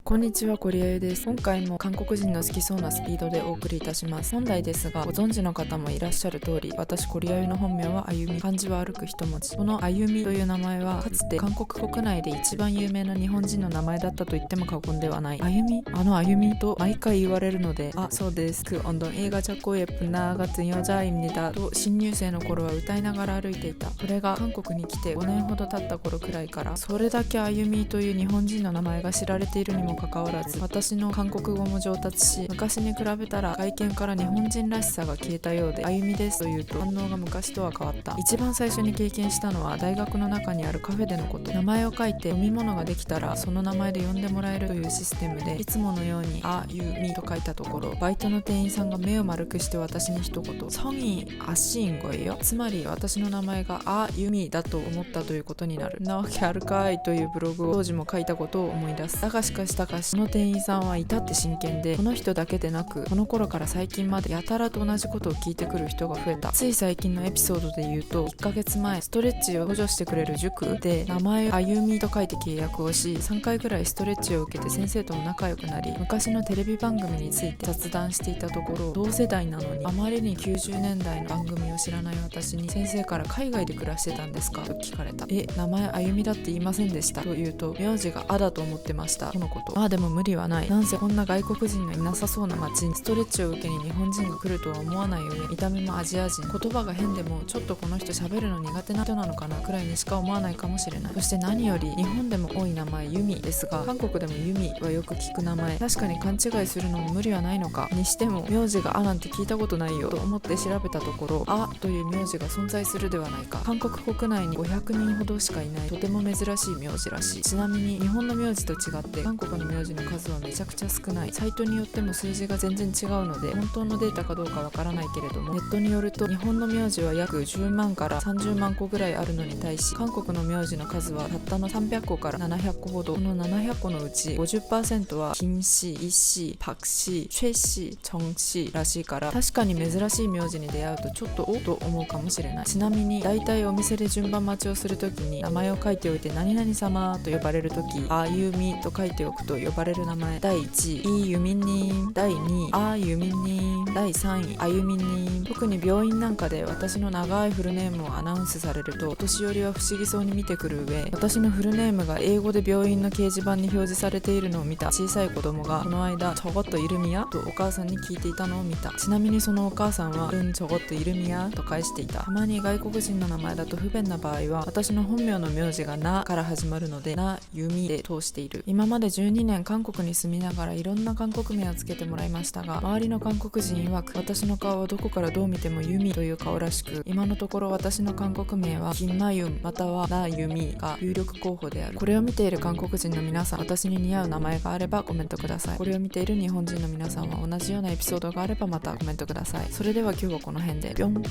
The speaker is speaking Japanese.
こんにちは、コリアユです。今回も韓国人の好きそうなスピードでお送りいたします。本題ですが、ご存知の方もいらっしゃる通り、私コリアユの本名はあゆみ、漢字は歩く一文字。このあゆみという名前はかつて韓国国内で一番有名な日本人の名前だったと言っても過言ではない。あゆみ、あのあゆみと毎回言われるので、そうです。그 언더映画작고 예쁜 나 같은 여자입니다と新入生の頃は歌いながら歩いていた。これが韓国に来て5年ほど経った頃くらいから、それだけあゆみという日本人の名前が知られているにもかかわらず、私の韓国語も上達し、昔に比べたら外見から日本人らしさが消えたようで、あゆみですと言うと反応が昔とは変わった。一番最初に経験したのは大学の中にあるカフェでのこと。名前を書いて飲み物ができたらその名前で呼んでもらえるというシステムで、いつものようにあゆみと書いたところ、バイトの店員さんが目を丸くして私に一言、성이 아씨인 거예요。つまり私の名前があゆみだと思ったということになる。なわけあるかいというブログを当時も書いたことを思い出す。だがしかしこの店員さんは至って真剣で、この人だけでなくこの頃から最近までやたらと同じことを聞いてくる人が増えた。つい最近のエピソードで言うと、1ヶ月前ストレッチを補助してくれる塾で名前あゆみと書いて契約をし、3回くらいストレッチを受けて先生とも仲良くなり、昔のテレビ番組について雑談していたところ、同世代なのにあまりに90年代の番組を知らない私に、先生から海外で暮らしてたんですかと聞かれた。名前あゆみだって言いませんでしたと言うと、名字があだと思ってましたとのこと。でも無理はない。なんせこんな外国人がいなさそうな街にストレッチを受けに日本人が来るとは思わない上、見た目もアジア人、言葉が変でもちょっとこの人喋るの苦手な人なのかなくらいにしか思わないかもしれない。そして何より日本でも多い名前ユミですが、韓国でもユミはよく聞く名前。確かに勘違いするのも無理はないのか。にしても名字があなんて聞いたことないよと思って調べたところ、あという名字が存在するではないか。韓国国内に500人ほどしかいないとても珍しい名字らしい。ちなみに日本の名字と違って韓国の名字の数はめちゃくちゃ少ない。サイトによっても数字が全然違うので本当のデータかどうかわからないけれども、ネットによると日本の名字は約10万から30万個ぐらいあるのに対し、韓国の名字の数はたったの300個から700個ほど。この700個のうち 50% は金氏、イ氏、パク氏、チェ氏、チョン氏らしいから、確かに珍しい名字に出会うとちょっとと思うかもしれない。ちなみに大体お店で順番待ちをするときに名前を書いておいて、何々様と呼ばれるとき、あゆみと書いておくと呼ばれる名前、第1位イユミンニン、第2位あゆみんにん、第3位あゆみんにん。特に病院なんかで私の長いフルネームをアナウンスされると、お年寄りは不思議そうに見てくる上、私のフルネームが英語で病院の掲示板に表示されているのを見た小さい子供が、この間ちょこっとイルミヤとお母さんに聞いていたのを見た。ちなみにそのお母さんはちょこっとイルミヤと返していた。たまに外国人の名前だと不便な場合は、私の本名の名字がなから始まるので、なゆみで通している。今まで12年韓国に住みながらいろんな韓国名をつけてもらいましたが、周りの韓国人曰く私の顔はどこからどう見てもユミという顔らしく、今のところ私の韓国名は金マユンまたはナユミが有力候補である。これを見ている韓国人の皆さん、私に似合う名前があればコメントください。これを見ている日本人の皆さんは同じようなエピソードがあればまたコメントください。それでは今日はこの辺で。ぴょん。